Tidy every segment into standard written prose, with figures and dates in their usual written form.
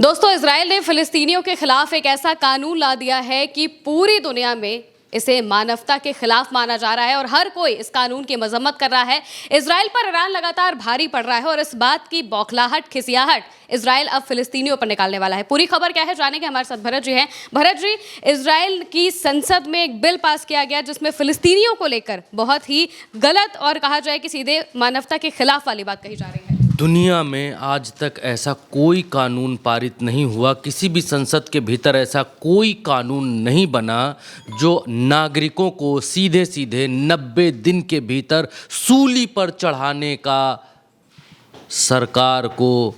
दोस्तों, इजराइल ने फिलिस्तीनियों के खिलाफ एक ऐसा कानून ला दिया है कि पूरी दुनिया में इसे मानवता के खिलाफ माना जा रहा है और हर कोई इस कानून की मजम्मत कर रहा है। इजराइल पर ईरान लगातार भारी पड़ रहा है और इस बात की बौखलाहट, खिसियाहट इजराइल अब फिलिस्तीनियों पर निकालने वाला है। पूरी खबर क्या है जानेंगे, हमारे साथ भरत जी हैं। भरत जी, इजराइल की संसद में एक बिल पास किया गया जिसमें फिलिस्तीनियों को लेकर बहुत ही गलत और कहा जाए कि सीधे मानवता के खिलाफ वाली बात कही जा रही है। दुनिया में आज तक ऐसा कोई कानून पारित नहीं हुआ, किसी भी संसद के भीतर ऐसा कोई कानून नहीं बना जो नागरिकों को सीधे सीधे 90 दिन के भीतर सूली पर चढ़ाने का सरकार को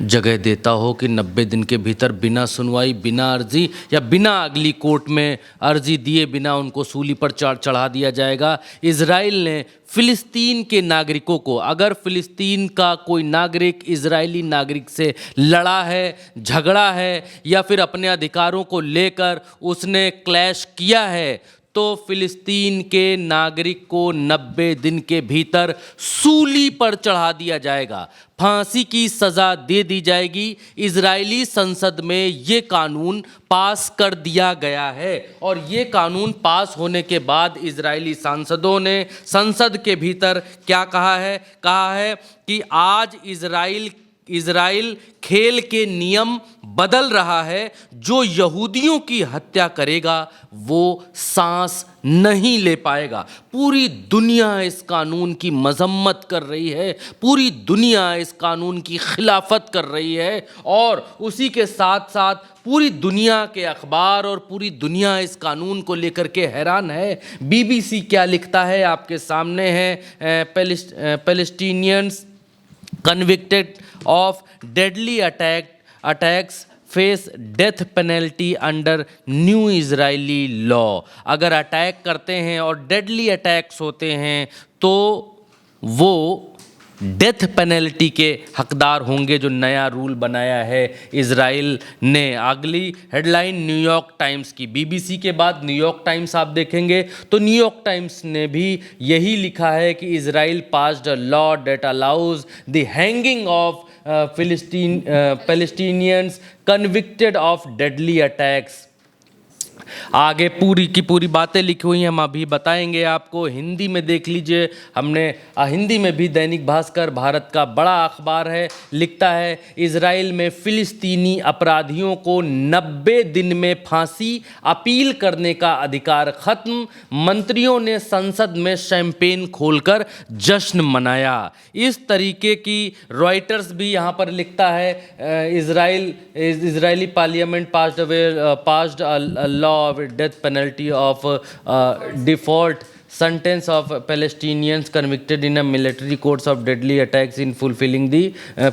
जगह देता हो कि 90 दिन के भीतर बिना सुनवाई, बिना अर्जी या बिना अगली कोर्ट में अर्जी दिए बिना उनको सूली पर चढ़ा दिया जाएगा। इजराइल ने फ़िलिस्तीन के नागरिकों को, अगर फ़िलिस्तीन का कोई नागरिक इजरायली नागरिक से लड़ा है, झगड़ा है या फिर अपने अधिकारों को लेकर उसने क्लैश किया है, तो फ़िलिस्तीन के नागरिक को 90 दिन के भीतर सूली पर चढ़ा दिया जाएगा, फांसी की सज़ा दे दी जाएगी। इजरायली संसद में ये कानून पास कर दिया गया है और ये कानून पास होने के बाद इजरायली सांसदों ने संसद के भीतर क्या कहा है कि आज इजराइल खेल के नियम बदल रहा है। जो यहूदियों की हत्या करेगा वो सांस नहीं ले पाएगा। पूरी दुनिया इस कानून की मजम्मत कर रही है, पूरी दुनिया इस कानून की खिलाफत कर रही है और उसी के साथ साथ पूरी दुनिया के अखबार और पूरी दुनिया इस कानून को लेकर के हैरान है। बीबीसी क्या लिखता है आपके सामने है। Palestinians convicted of deadly attacks face death penalty under new Israeli law। अगर अटैक करते हैं और डेडली अटैक्स होते हैं तो वो डेथ पेनल्टी के हकदार होंगे, जो नया रूल बनाया है इजराइल ने। अगली हेडलाइन न्यूयॉर्क टाइम्स की, बीबीसी के बाद न्यूयॉर्क टाइम्स आप देखेंगे तो न्यूयॉर्क टाइम्स ने भी यही लिखा है कि Israel passed a law that allows the hanging of Palestinians convicted of deadly attacks. आगे पूरी की पूरी बातें लिखी हुई हैं, हम अभी बताएंगे आपको। हिंदी में देख लीजिए, हमने हिंदी में भी दैनिक भास्कर, भारत का बड़ा अखबार है, लिखता है इजराइल में फिलिस्तीनी अपराधियों को 90 दिन में फांसी, अपील करने का अधिकार खत्म। मंत्रियों ने संसद में शैंपेन खोलकर जश्न मनाया। इस तरीके की रॉयटर्स भी यहाँ पर लिखता है Israeli parliament passed a law of death penalty of default sentence of Palestinians convicted in a military courts of deadly attacks in fulfilling the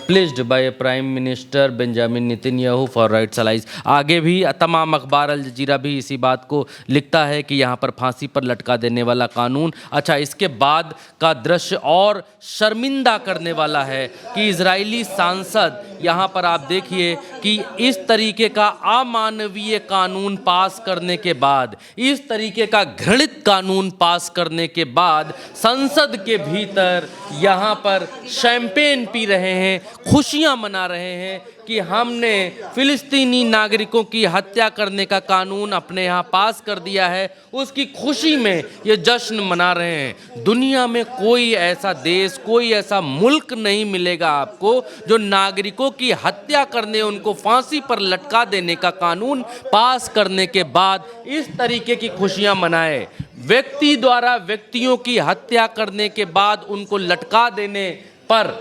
pledged by Prime Minister Benjamin Netanyahu for rights allies। आगे भी तमाम अखबार, अल जजीरा भी इसी बात को लिखता है कि यहाँ पर फांसी पर लटका देने वाला कानून। अच्छा, इसके बाद का दृश्य और शर्मिंदा करने वाला है कि इजरायली सांसद, यहाँ पर आप देखिए कि इस तरीके का अमानवीय कानून पास करने के बाद, इस तरीके का घृणित कानून पास करने के बाद संसद के भीतर यहाँ पर शैंपेन पी रहे हैं, खुशियाँ मना रहे हैं कि हमने फिलिस्तीनी नागरिकों की हत्या करने का कानून अपने यहाँ पास कर दिया है। उसकी खुशी में ये जश्न मना रहे हैं। दुनिया में कोई ऐसा देश, कोई ऐसा मुल्क नहीं मिलेगा आपको जो नागरिकों की हत्या करने, उनको फांसी पर लटका देने का कानून पास करने के बाद इस तरीके की खुशियाँ मनाए। व्यक्ति द्वारा व्यक्तियों की हत्या करने के बाद उनको लटका देने पर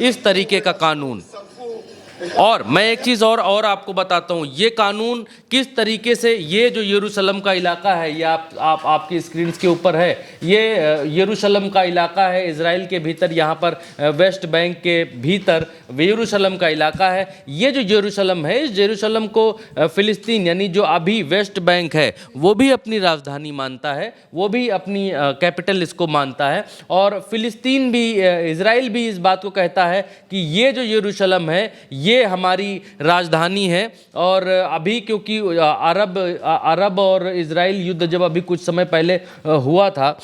इस तरीके का कानून। और मैं एक चीज़ और आपको बताता हूँ, ये कानून किस तरीके से, ये जो यरूशलेम का इलाका है, ये आपकी स्क्रीन के ऊपर है, ये यरूशलेम का इलाका है इजराइल के भीतर। यहाँ पर वेस्ट बैंक के भीतर यरूशलेम का इलाका है। ये जो यरूशलेम है, इस यरूशलेम को फ़िलिस्तीन यानी जो अभी वेस्ट बैंक है वो भी अपनी राजधानी मानता है, वो भी अपनी कैपिटल इसको मानता है। और फ़िलिस्तीन भी, इजराइल भी इस बात को कहता है कि ये जो यरूशलेम है ये हमारी राजधानी है। और अभी क्योंकि अरब और इजराइल युद्ध जब अभी कुछ समय पहले हुआ था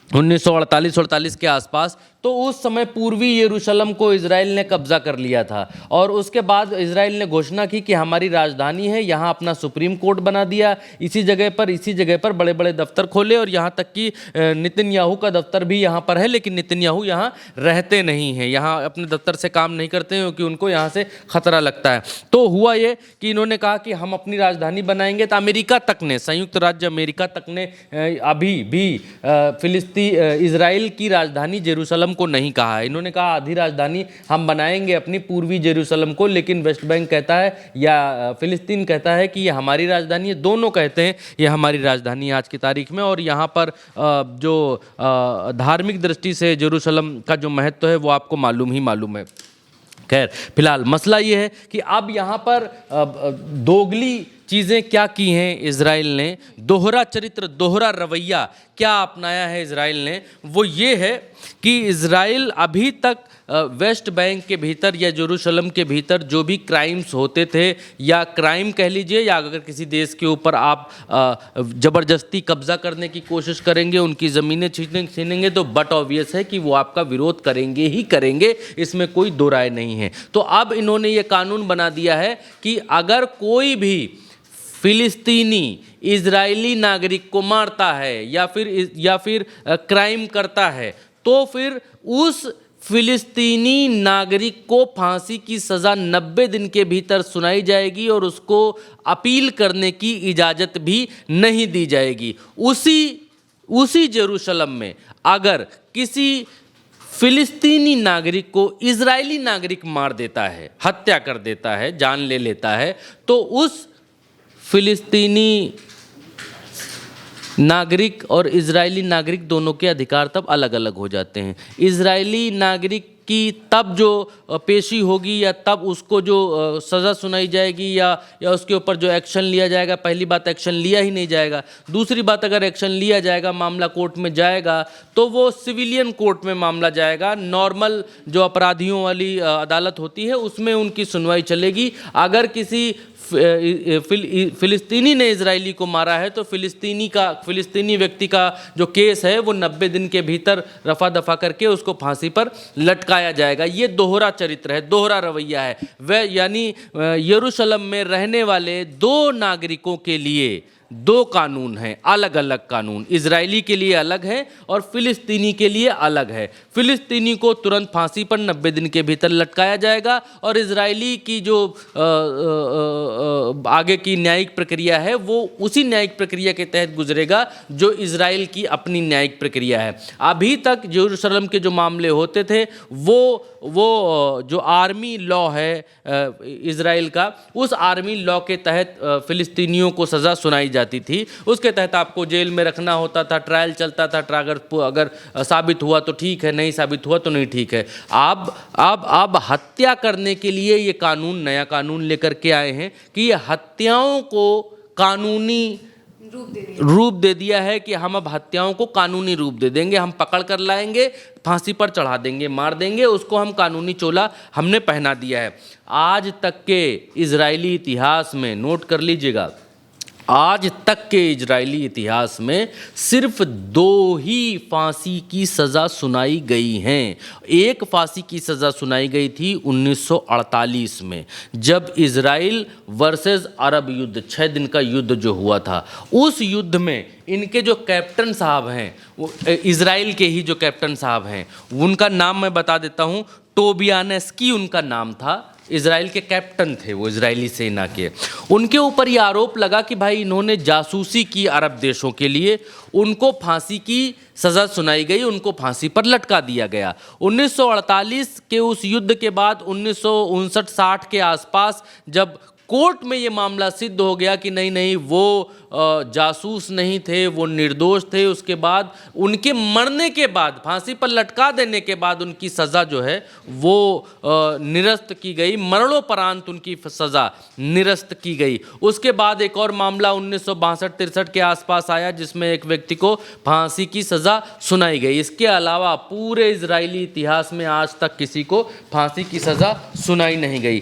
1948-48 के आसपास, तो उस समय पूर्वी यरूशलेम को इजराइल ने कब्जा कर लिया था और उसके बाद इजराइल ने घोषणा की कि हमारी राजधानी है, यहाँ अपना सुप्रीम कोर्ट बना दिया, इसी जगह पर बड़े बड़े दफ्तर खोले और यहाँ तक कि नेतन्याहू का दफ्तर भी यहाँ पर है, लेकिन नेतन्याहू यहाँ रहते नहीं हैं, यहाँ अपने दफ्तर से काम नहीं करते हैं क्योंकि उनको यहाँ से खतरा लगता है। तो हुआ ये कि इन्होंने कहा कि हम अपनी राजधानी बनाएंगे, तो अमेरिका तक ने, संयुक्त राज्य अमेरिका तक ने अभी भी इजराइल की राजधानी जेरूशलम को नहीं कहा है। इन्होंने कहा आधी राजधानी हम बनाएंगे अपनी पूर्वी जेरूशलम को, लेकिन वेस्ट बैंक कहता है या फिलिस्तीन कहता है कि ये हमारी राजधानी है। दोनों कहते हैं ये हमारी राजधानी है आज की तारीख में। और यहाँ पर जो धार्मिक दृष्टि से जेरूशलम का जो महत्व है वो आपको मालूम ही मालूम है। खैर, फिलहाल मसला ये है कि अब यहाँ पर दोगली चीज़ें क्या की हैं इजराइल ने, दोहरा चरित्र, दोहरा रवैया क्या अपनाया है इजराइल ने, वो ये है कि इजराइल अभी तक वेस्ट बैंक के भीतर या जेरूशलम के भीतर जो भी क्राइम्स होते थे, या क्राइम कह लीजिए, या अगर किसी देश के ऊपर आप ज़बरदस्ती कब्जा करने की कोशिश करेंगे, उनकी ज़मीनें छीनेंगे, तो बट ऑब्वियस है कि वो आपका विरोध करेंगे ही करेंगे, इसमें कोई दो राय नहीं है। तो अब इन्होंने ये कानून बना दिया है कि अगर कोई भी फिलिस्तीनी इजरायली नागरिक को मारता है या फिर क्राइम करता है, तो फिर उस फिलिस्तीनी नागरिक को फांसी की सज़ा 90 दिन के भीतर सुनाई जाएगी और उसको अपील करने की इजाज़त भी नहीं दी जाएगी। उसी जेरूशलम में अगर किसी फिलिस्तीनी नागरिक को इजरायली नागरिक मार देता है, हत्या कर देता है, जान ले लेता है, तो उस फिलिस्तीनी नागरिक और इजरायली नागरिक दोनों के अधिकार तब अलग अलग हो जाते हैं। इजरायली नागरिक की तब जो पेशी होगी या तब उसको जो सज़ा सुनाई जाएगी या उसके ऊपर जो एक्शन लिया जाएगा, पहली बात एक्शन लिया ही नहीं जाएगा, दूसरी बात अगर एक्शन लिया जाएगा, मामला कोर्ट में जाएगा, तो वो सिविलियन कोर्ट में मामला जाएगा। नॉर्मल जो अपराधियों वाली अदालत होती है उसमें उनकी सुनवाई चलेगी। अगर किसी फिलिस्तीनी ने इजरायली को मारा है तो फिलिस्तीनी व्यक्ति का जो केस है वो 90 दिन के भीतर रफा दफा करके उसको फांसी पर लटकाया जाएगा। ये दोहरा चरित्र है, दोहरा रवैया है। वह यानी यरूशलेम में रहने वाले दो नागरिकों के लिए दो कानून हैं, अलग अलग कानून, इजरायली के लिए अलग है और फिलिस्तीनी के लिए अलग है। फिलिस्तीनी को तुरंत फांसी पर 90 दिन के भीतर लटकाया जाएगा और इजरायली की जो आगे की न्यायिक प्रक्रिया है वो उसी न्यायिक प्रक्रिया के तहत गुजरेगा जो इजराइल की अपनी न्यायिक प्रक्रिया है। अभी तक यरूशलेम के जो मामले होते थे वो जो आर्मी लॉ है इजराइल का, उस आर्मी लॉ के तहत फिलिस्तीनियों को सज़ा सुनाई जाती थी। उसके तहत आपको जेल में रखना होता था, ट्रायल चलता था, अगर साबित हुआ तो ठीक है, नहीं साबित हुआ तो नहीं ठीक है। अब हत्या करने के लिए ये कानून, नया कानून लेकर के आए हैं कि ये हत्याओं को कानूनी रूप दे दिया है कि हम अब हत्याओं को कानूनी रूप दे देंगे, हम पकड़ कर लाएंगे, फांसी पर चढ़ा देंगे, मार देंगे, उसको हम कानूनी चोला हमने पहना दिया है। आज तक के इजरायली इतिहास में, नोट कर लीजिएगा, आज तक के इजरायली इतिहास में सिर्फ 2 ही फांसी की सज़ा सुनाई गई हैं। एक फांसी की सज़ा सुनाई गई थी 1948 में, जब इजराइल वर्सेस अरब युद्ध, 6 दिन का युद्ध जो हुआ था, उस युद्ध में इनके जो कैप्टन साहब हैं, वो इजराइल के ही जो कैप्टन साहब हैं, उनका नाम मैं बता देता हूँ, टोबियानेस्की उनका नाम था, इजराइल के कैप्टन थे वो, इजरायली सेना के। उनके ऊपर ये आरोप लगा कि भाई इन्होंने जासूसी की अरब देशों के लिए, उनको फांसी की सज़ा सुनाई गई, उनको फांसी पर लटका दिया गया। 1948 के उस युद्ध के बाद 1959-60 के आसपास जब कोर्ट में ये मामला सिद्ध हो गया कि नहीं वो जासूस नहीं थे, वो निर्दोष थे, उसके बाद उनके मरने के बाद, फांसी पर लटका देने के बाद उनकी सज़ा जो है वो निरस्त की गई, मरणोपरांत उनकी सज़ा निरस्त की गई। उसके बाद एक और मामला 1962-63 के आसपास आया जिसमें एक व्यक्ति को फांसी की सज़ा सुनाई गई। इसके अलावा पूरे इजरायली इतिहास में आज तक किसी को फांसी की सज़ा सुनाई नहीं गई।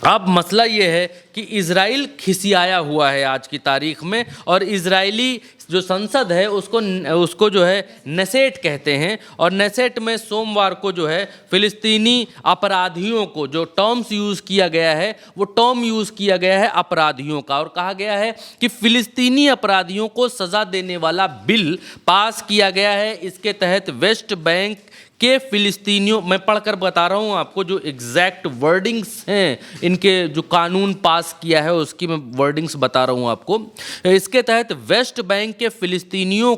अब मसला ये है कि इजराइल खिसियाया हुआ है आज की तारीख में, और इजरायली जो संसद है उसको जो है नेसेट कहते हैं, और नेसेट में सोमवार को जो है फिलिस्तीनी अपराधियों को, जो टर्म्स यूज़ किया गया है वो टर्म यूज़ किया गया है अपराधियों का, और कहा गया है कि फिलिस्तीनी अपराधियों को सज़ा देने वाला बिल पास किया गया है। इसके तहत वेस्ट बैंक के फिलिस्तीनियों, मैं पढ़कर बता रहा हूँ आपको जो एग्जैक्ट वर्डिंग्स हैं इनके, जो कानून पास किया है उसकी मैं वर्डिंग्स बता रहा हूँ आपको। इसके तहत वेस्ट बैंक के फिलिस्तीनियों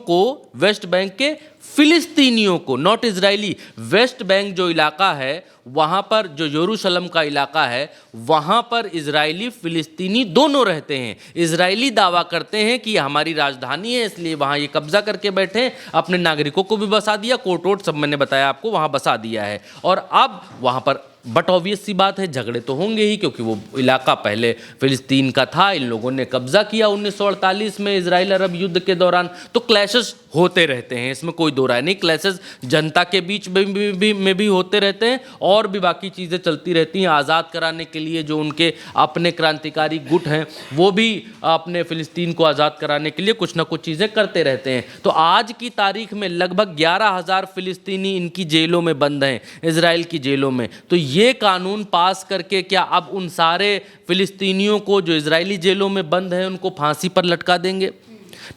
को, नॉट इजरायली, वेस्ट बैंक जो इलाका है वहाँ पर, जो यरूशलेम का इलाका है वहाँ पर इजरायली फिलिस्तीनी दोनों रहते हैं। इजरायली दावा करते हैं कि हमारी राजधानी है इसलिए वहाँ ये कब्जा करके बैठे हैं, अपने नागरिकों को भी बसा दिया, कोर्ट वोट सब मैंने बताया आपको वहाँ बसा दिया है, और अब वहाँ पर बट ऑब्वियस सी बात है झगड़े तो होंगे ही, क्योंकि वो इलाका पहले फिलिस्तीन का था, इन लोगों ने कब्जा किया 1948 में इजराइल अरब युद्ध के दौरान, तो क्लैशेस होते रहते हैं, इसमें कोई दो राय नहीं। क्लैशेस जनता के बीच में भी होते रहते हैं, और भी बाकी चीज़ें चलती रहती हैं। आज़ाद कराने के लिए जो उनके अपने क्रांतिकारी गुट हैं वो भी अपने फिलिस्तीन को आज़ाद कराने के लिए कुछ ना कुछ चीज़ें करते रहते हैं। तो आज की तारीख में लगभग 11,000 फिलिस्तीनी इनकी जेलों में बंद हैं, इजराइल की जेलों में। तो ये कानून पास करके क्या अब उन सारे फिलिस्तीनियों को जो इजरायली जेलों में बंद हैं उनको फांसी पर लटका देंगे?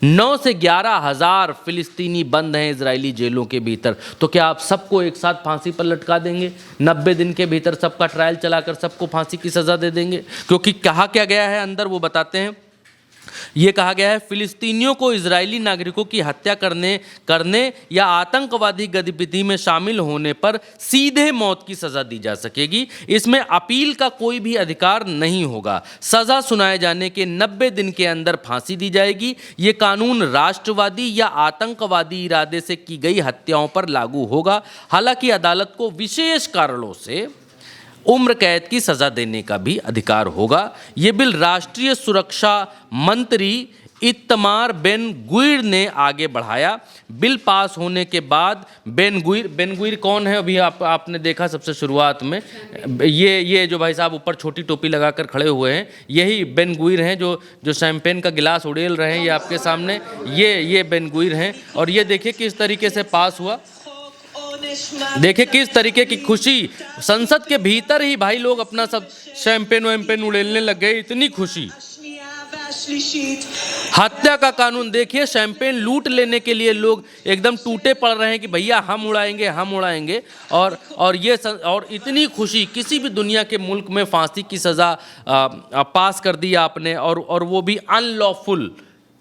9 से 11,000 फिलिस्तीनी बंद हैं इजरायली जेलों के भीतर, तो क्या आप सबको एक साथ फांसी पर लटका देंगे? 90 दिन के भीतर सबका ट्रायल चलाकर सबको फांसी की सज़ा दे देंगे? क्योंकि कहा क्या गया है अंदर वो बताते हैं। ये कहा गया है फिलिस्तीनियों को इजरायली नागरिकों की हत्या करने या आतंकवादी गतिविधि में शामिल होने पर सीधे मौत की सज़ा दी जा सकेगी। इसमें अपील का कोई भी अधिकार नहीं होगा। सज़ा सुनाए जाने के 90 दिन के अंदर फांसी दी जाएगी। ये कानून राष्ट्रवादी या आतंकवादी इरादे से की गई हत्याओं पर लागू होगा। हालांकि अदालत को विशेष कारणों से उम्र कैद की सज़ा देने का भी अधिकार होगा। ये बिल राष्ट्रीय सुरक्षा मंत्री इत्तमार बेन गुइर ने आगे बढ़ाया। बिल पास होने के बाद बेन गुइर कौन है? अभी आपने देखा सबसे शुरुआत में, ये जो भाई साहब ऊपर छोटी टोपी लगाकर खड़े हुए हैं, यही बेन गुइर हैं जो शैंपेन का गिलास उड़ेल रहे हैं। ये आपके सामने ये बेन गुइर हैं, और ये देखिए किस तरीके से पास हुआ। देखिए किस तरीके की खुशी, संसद के भीतर ही भाई लोग अपना सब शैंपेन वैम्पेन उड़ेलने लग गए, इतनी खुशी। हत्या का कानून देखिए, शैंपेन लूट लेने के लिए लोग एकदम टूटे पड़ रहे हैं कि भैया हम उड़ाएंगे, और इतनी खुशी। किसी भी दुनिया के मुल्क में फांसी की सज़ा पास कर दी आपने, और वो भी अनलॉफुल।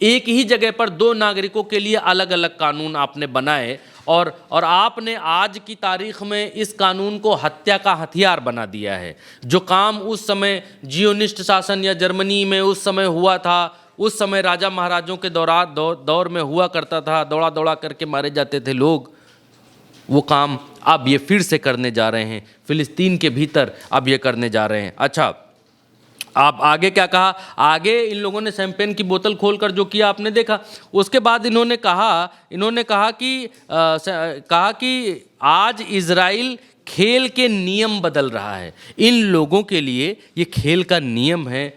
एक ही जगह पर दो नागरिकों के लिए अलग अलग कानून आपने बनाए, और आपने आज की तारीख में इस कानून को हत्या का हथियार बना दिया है। जो काम उस समय जियोनिस्ट शासन या जर्मनी में उस समय हुआ था, उस समय राजा महाराजों के दौर में हुआ करता था, दौड़ा दौड़ा करके मारे जाते थे लोग, वो काम अब ये फिर से करने जा रहे हैं। फिलिस्तीन के भीतर अब ये करने जा रहे हैं। अच्छा, आप आगे क्या कहा? आगे इन लोगों ने शैंपेन की बोतल खोलकर जो किया आपने देखा। उसके बाद इन्होंने कहा कि आज इजराइल खेल के नियम बदल रहा है। इन लोगों के लिए ये खेल का नियम है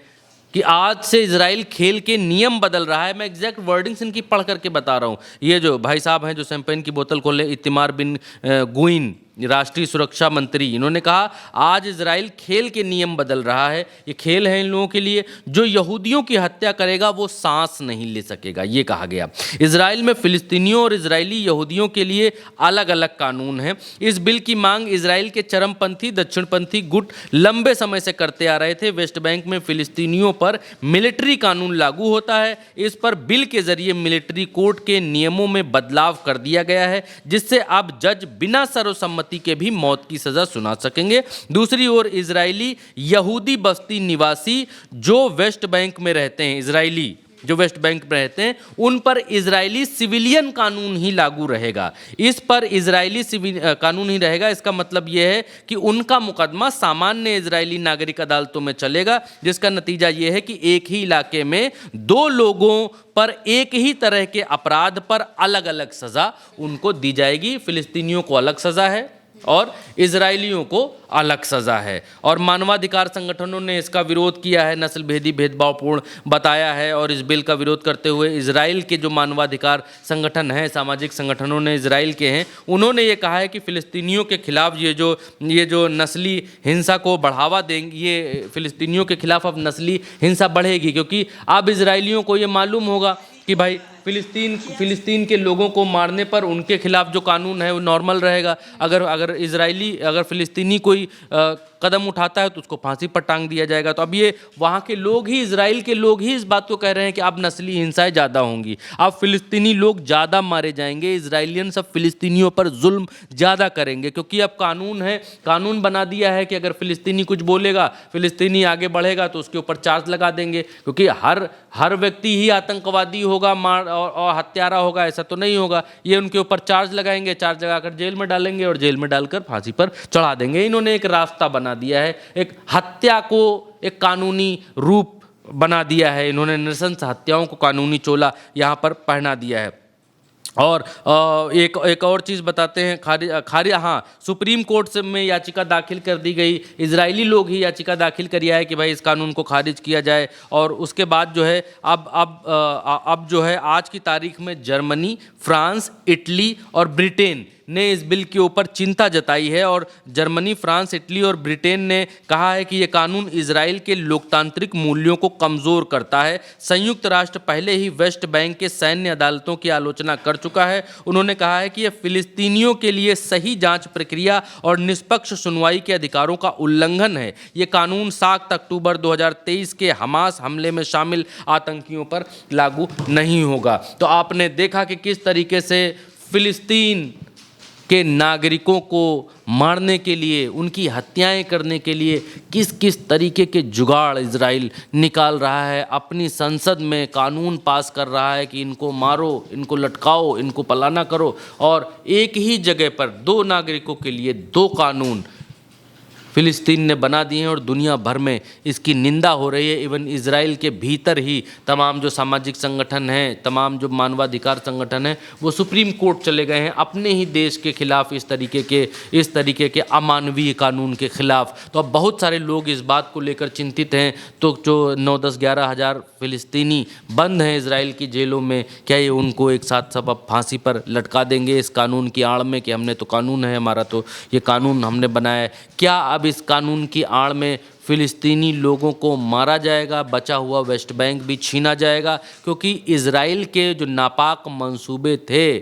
कि आज से इजराइल खेल के नियम बदल रहा है। मैं एग्जैक्ट वर्डिंग्स इनकी पढ़ करके बता रहा हूँ। ये जो भाई साहब हैं जो शैंपेन की बोतल खोले, इत्तिमार बिन गुइन, राष्ट्रीय सुरक्षा मंत्री, इन्होंने कहा आज इजराइल खेल के नियम बदल रहा है। ये खेल है इन लोगों के लिए। जो यहूदियों की हत्या करेगा वो सांस नहीं ले सकेगा, ये कहा गया। इजराइल में फिलिस्तीनियों और इजरायली यहूदियों के लिए अलग अलग कानून हैं। इस बिल की मांग इजराइल के चरमपंथी दक्षिणपंथी गुट लंबे समय से करते आ रहे थे। वेस्ट बैंक में फिलिस्तीनियों पर मिलिट्री कानून लागू होता है। इस पर बिल के जरिए मिलिट्री कोर्ट के नियमों में बदलाव कर दिया गया है, जिससे अब जज बिना सर्वसम्मति के भी मौत की सजा सुना सकेंगे। दूसरी ओर इजरायली यहूदी बस्ती निवासी जो वेस्ट बैंक में रहते हैं, इजरायली जो वेस्ट बैंक में रहते हैं, उन पर इजरायली सिविलियन कानून ही लागू रहेगा। इस पर इजरायली कानून ही रहेगा। इसका मतलब यह है कि उनका मुकदमा सामान्य इजरायली नागरिक अदालतों में चलेगा, जिसका नतीजा यह है कि एक ही इलाके में दो लोगों पर एक ही तरह के अपराध पर अलग अलग सजा उनको दी जाएगी। फिलिस्तीनियों को अलग सजा है और इजरायलियों को अलग सज़ा है। और मानवाधिकार संगठनों ने इसका विरोध किया है, नस्ल भेदी भेदभावपूर्ण बताया है। और इस बिल का विरोध करते हुए इजराइल के जो मानवाधिकार संगठन हैं, सामाजिक संगठनों ने इजराइल के हैं, उन्होंने ये कहा है कि फ़िलिस्तीनियों के खिलाफ ये जो नस्ली हिंसा को बढ़ावा देंगे, ये फ़िलिस्तीनियों के खिलाफ अब नस्ली हिंसा बढ़ेगी, क्योंकि अब इजरायलियों को ये मालूम होगा कि भाई फ़िलिस्तीन के लोगों को मारने पर उनके खिलाफ जो कानून है वो नॉर्मल रहेगा। अगर फ़िलिस्तीनी कोई कदम उठाता है तो उसको फांसी पर टांग दिया जाएगा। तो अब ये वहाँ के लोग ही, इजराइल के लोग ही इस बात को कह रहे हैं कि अब नस्ली हिंसाएं ज़्यादा होंगी, अब फ़िलिस्तीनी लोग ज़्यादा मारे जाएंगे, इजराइलियन सब फ़िलिस्तीनियों पर जुल्म ज़्यादा करेंगे। क्योंकि अब कानून बना दिया है कि अगर फ़िलिस्तीनी कुछ बोलेगा, फ़िलिस्तीनी आगे बढ़ेगा तो उसके ऊपर चार्ज लगा देंगे। क्योंकि हर व्यक्ति ही आतंकवादी होगा और हत्यारा होगा ऐसा तो नहीं होगा। ये उनके ऊपर चार्ज लगाएंगे, चार्ज लगाकर जेल में डालेंगे और जेल में डालकर फांसी पर चढ़ा देंगे। इन्होंने एक रास्ता बना दिया है, एक हत्या को एक कानूनी रूप बना दिया है। इन्होंने नृशंस हत्याओं को कानूनी चोला यहाँ पर पहना दिया है। और एक और चीज़ बताते हैं, हाँ, सुप्रीम कोर्ट से में याचिका दाखिल कर दी गई। इजरायली लोग ही याचिका दाखिल किया है कि भाई इस कानून को खारिज किया जाए। और उसके बाद जो है अब जो है आज की तारीख में जर्मनी, फ्रांस, इटली और ब्रिटेन ने इस बिल के ऊपर चिंता जताई है। और जर्मनी, फ्रांस, इटली और ब्रिटेन ने कहा है कि ये कानून इजराइल के लोकतांत्रिक मूल्यों को कमज़ोर करता है। संयुक्त राष्ट्र पहले ही वेस्ट बैंक के सैन्य अदालतों की आलोचना कर चुका है। उन्होंने कहा है कि यह फ़िलिस्तीनियों के लिए सही जांच प्रक्रिया और निष्पक्ष सुनवाई के अधिकारों का उल्लंघन है। ये कानून 7 अक्टूबर 2023 के हमास हमले में शामिल आतंकियों पर लागू नहीं होगा। तो आपने देखा कि किस तरीके से फ़िलिस्तीन के नागरिकों को मारने के लिए, उनकी हत्याएं करने के लिए किस किस तरीके के जुगाड़ इजराइल निकाल रहा है। अपनी संसद में कानून पास कर रहा है कि इनको मारो, इनको लटकाओ, इनको पलाना करो। और एक ही जगह पर 2 नागरिकों के लिए 2 कानून फ़िलिस्तीन ने बना दिए हैं और दुनिया भर में इसकी निंदा हो रही है। इवन इजराइल के भीतर ही तमाम जो सामाजिक संगठन हैं, तमाम जो मानवाधिकार संगठन हैं, वो सुप्रीम कोर्ट चले गए हैं अपने ही देश के खिलाफ, इस तरीके के अमानवीय कानून के खिलाफ। तो अब बहुत सारे लोग इस बात को लेकर चिंतित हैं। तो जो 9-10-11 हज़ार फ़िलिस्तीनी बंद हैं इजराइल की जेलों में, क्या ये उनको एक साथ सब अब फांसी पर लटका देंगे इस कानून की आड़ में कि हमने तो कानून है हमारा, तो ये कानून हमने बनाया है। क्या अब इस कानून की आड़ में फ़िलिस्तीनी लोगों को मारा जाएगा, बचा हुआ वेस्ट बैंक भी छीना जाएगा? क्योंकि इजराइल के जो नापाक मंसूबे थे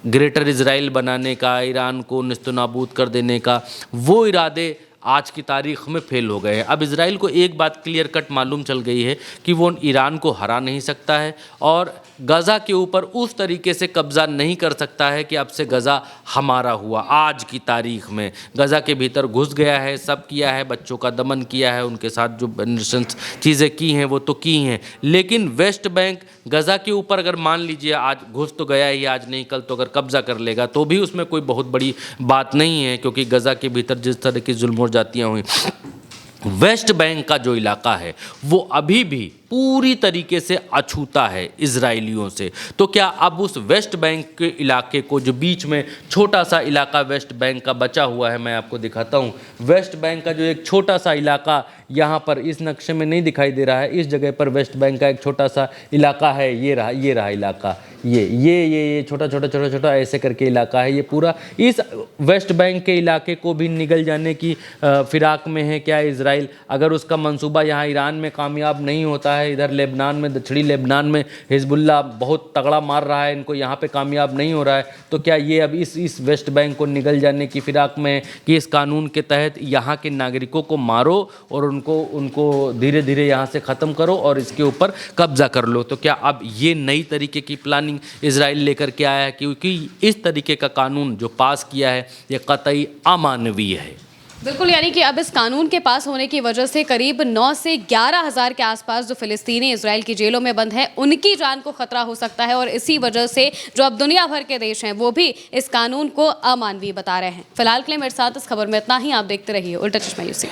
ग्रेटर इजराइल बनाने का, ईरान को निस्तनाबूद कर देने का, वो इरादे आज की तारीख में फेल हो गए हैं। अब इजराइल को एक बात क्लियर कट मालूम चल गई है कि वो ईरान को हरा नहीं सकता है और गज़ा के ऊपर उस तरीके से कब्ज़ा नहीं कर सकता है कि अब से गज़ा हमारा हुआ। आज की तारीख में गज़ा के भीतर घुस गया है, सब किया है, बच्चों का दमन किया है, उनके साथ जो नृशंस चीज़ें की हैं वो तो की हैं। लेकिन वेस्ट बैंक गज़ा के ऊपर अगर मान लीजिए आज घुस तो गया ही, आज नहीं कल तो अगर कब्ज़ा कर लेगा तो भी उसमें कोई बहुत बड़ी बात नहीं है, क्योंकि गज़ा के भीतर जिस तरह की जुल्म जातियाँ हुई, वेस्ट बैंक का जो इलाका है वो अभी भी पूरी तरीके से अछूता है इजरायलियों से। तो क्या अब उस वेस्ट बैंक के इलाके को, जो बीच में छोटा सा इलाका वेस्ट बैंक का बचा हुआ है, मैं आपको दिखाता हूँ, वेस्ट बैंक का जो एक छोटा सा इलाका यहाँ पर इस नक्शे में नहीं दिखाई दे रहा है, इस जगह पर वेस्ट बैंक का एक छोटा सा इलाका है। ये रहा इलाका, ये छोटा ऐसे करके इलाका है। ये पूरा इस वेस्ट बैंक के इलाके को भी निगल जाने की फिराक में है क्या इजराइल? अगर उसका मंसूबा यहाँ ईरान में कामयाब नहीं होता है, इधर लेबनान में, दक्षिणी लेबनान में हिजबुल्लाह बहुत तगड़ा मार रहा है, इनको यहाँ पे कामयाब नहीं हो रहा है, तो क्या ये अब इस वेस्ट बैंक को निगल जाने की फिराक में है कि इस कानून के तहत यहाँ के नागरिकों को मारो और उनको धीरे धीरे यहाँ से ख़त्म करो और इसके ऊपर कब्जा कर लो? तो क्या अब ये नई तरीके की प्लानिंग इजराइल लेकर के आया है? क्योंकि इस तरीके का कानून जो पास किया है ये कतई अमानवीय है। बिल्कुल, यानी कि अब इस कानून के पास होने की वजह से करीब 9 से 11 हज़ार के आसपास जो फ़िलिस्तीनी इजराइल की जेलों में बंद हैं, उनकी जान को खतरा हो सकता है। और इसी वजह से जो अब दुनिया भर के देश हैं वो भी इस कानून को अमानवीय बता रहे हैं। फिलहाल के लिए मेरे साथ इस खबर में इतना ही। आप देखते रहिए उल्टा चश्मा यूसी।